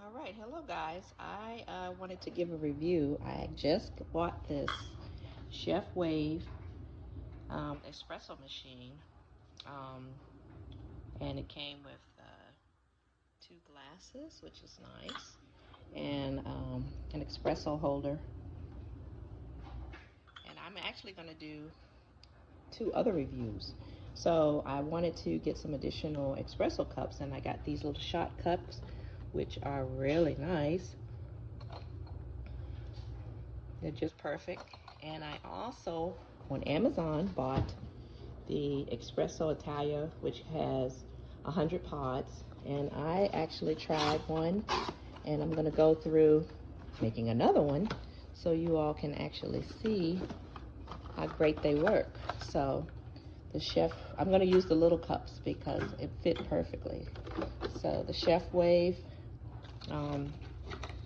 All right, hello guys. I wanted to give a review. I just bought this ChefWave espresso machine, um, and it came with 2 glasses, which is nice, and an espresso holder. And I'm actually going to do 2 other reviews. So I wanted to get some additional espresso cups, and I got these little shot cups, which are really nice. They're just perfect. And I also, on Amazon, bought the Espresso Italia, which has 100 pods. And I actually tried one, and I'm going to go through making another one so you all can actually see how great they work. So I'm going to use the little cups because it fit perfectly. So the ChefWave,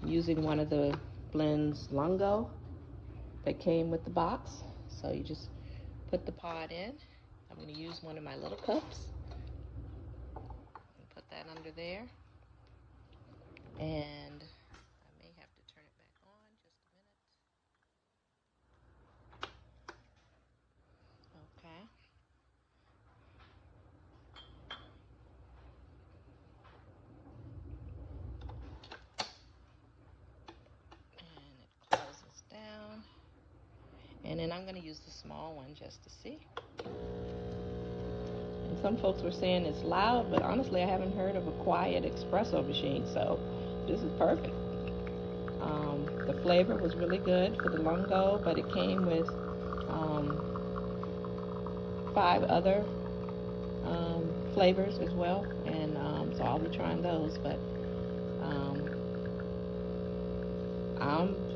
using one of the blends Lungo that came with the box. So you just put the pod in. I'm going to use one of my little cups and put that under there. And I may have to turn it back on just a minute. Okay. And it closes down. And then I'm going to use the small one just to see. And some folks were saying it's loud, but honestly, I haven't heard of a quiet espresso machine, so this is perfect. The flavor was really good for the Lungo, but it came with 5 other flavors as well, and so I'll be trying those. But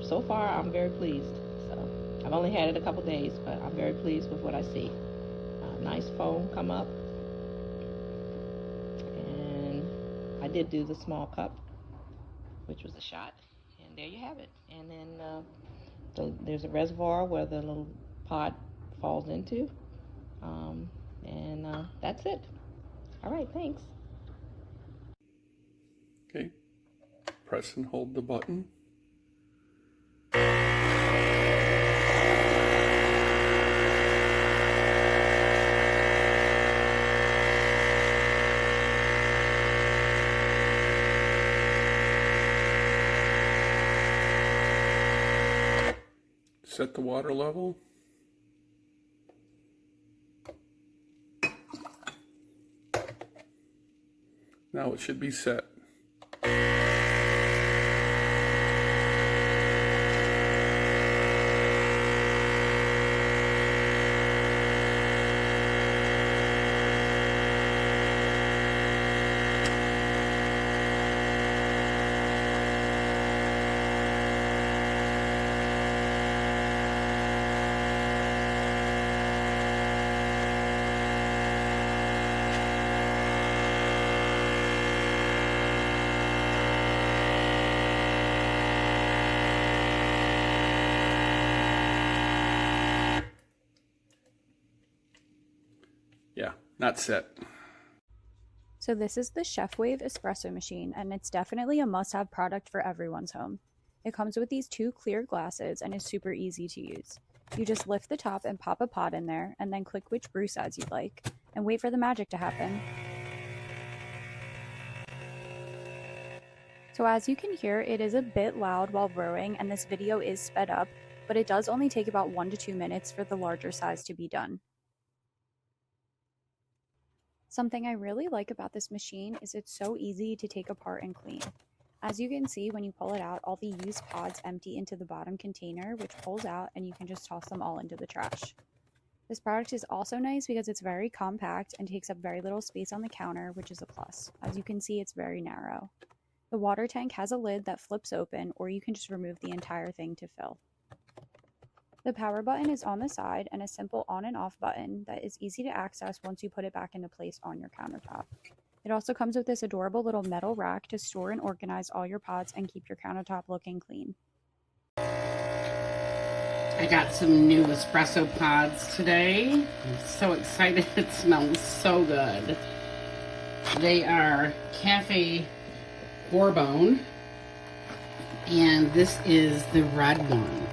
so far I'm very pleased. So I've only had it a couple days, but I'm very pleased with what I see. Nice foam come up, and I did do the small cup, which was a shot, and there you have it. And then there's a reservoir where the little pot falls into, and that's it. All right, thanks. Okay, press and hold the button. Set the water level. Now it should be set. Yeah, not set. So this is the ChefWave Espresso machine, and it's definitely a must-have product for everyone's home. It comes with these 2 clear glasses and is super easy to use. You just lift the top and pop a pod in there, and then click which brew size you'd like, and wait for the magic to happen. So as you can hear, it is a bit loud while brewing, and this video is sped up, but it does only take about 1 to 2 minutes for the larger size to be done. Something I really like about this machine is it's so easy to take apart and clean. As you can see, when you pull it out, all the used pods empty into the bottom container, which pulls out, and you can just toss them all into the trash. This product is also nice because it's very compact and takes up very little space on the counter, which is a plus. As you can see, it's very narrow. The water tank has a lid that flips open, or you can just remove the entire thing to fill. The power button is on the side and a simple on and off button that is easy to access once you put it back into place on your countertop. It also comes with this adorable little metal rack to store and organize all your pods and keep your countertop looking clean. I got some new espresso pods today. I'm so excited. It smells so good. They are Cafe Bourbon, And this is the red one.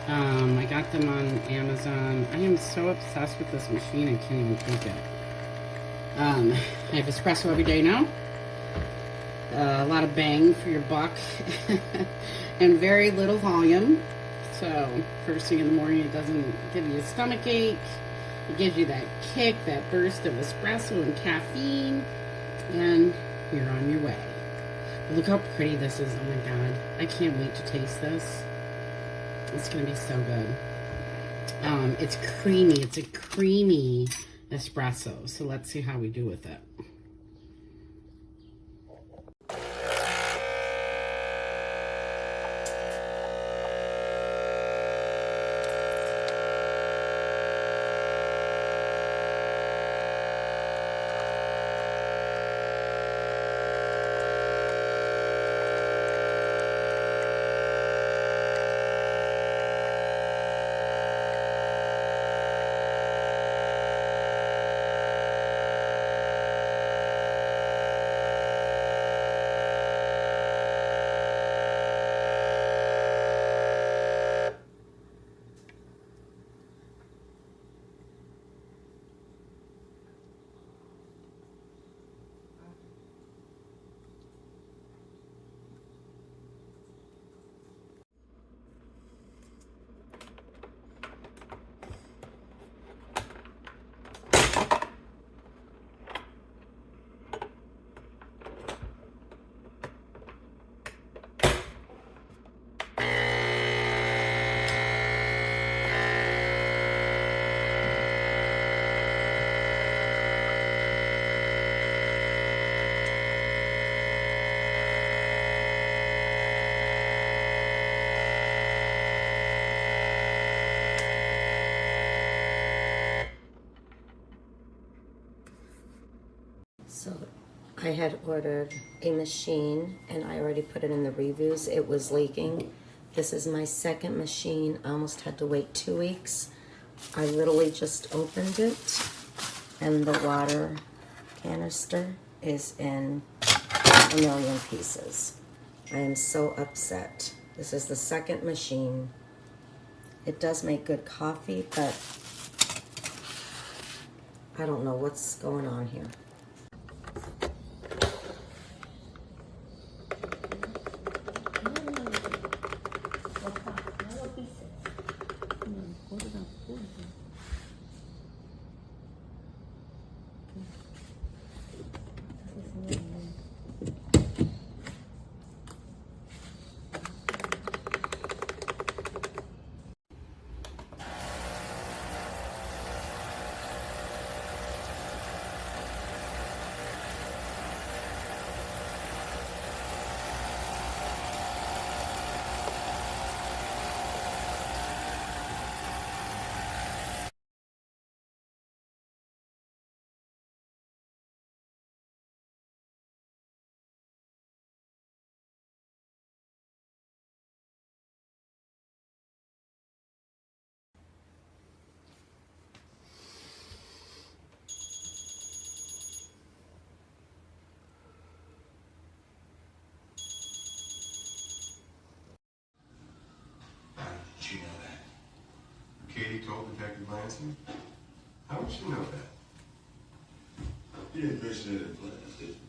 I got them on Amazon. I am so obsessed with this machine, I can't even take it. I have espresso every day now. A lot of bang for your buck. And very little volume. So first thing in the morning, it doesn't give you a stomach ache. It gives you that kick, that burst of espresso and caffeine. And you're on your way. Look how pretty this is. Oh my god. I can't wait to taste this. It's going to be so good. It's creamy. It's a creamy espresso. So let's see how we do with it. So I had ordered a machine and I already put it in the reviews. It was leaking. This is my second machine. I almost had to wait 2 weeks. I literally just opened it and the water canister is in a million pieces. I am so upset. This is the second machine. It does make good coffee, but I don't know what's going on here. Did you know that? Katie told Detective Lansing? How would she know that? You didn't mention it in class, did you?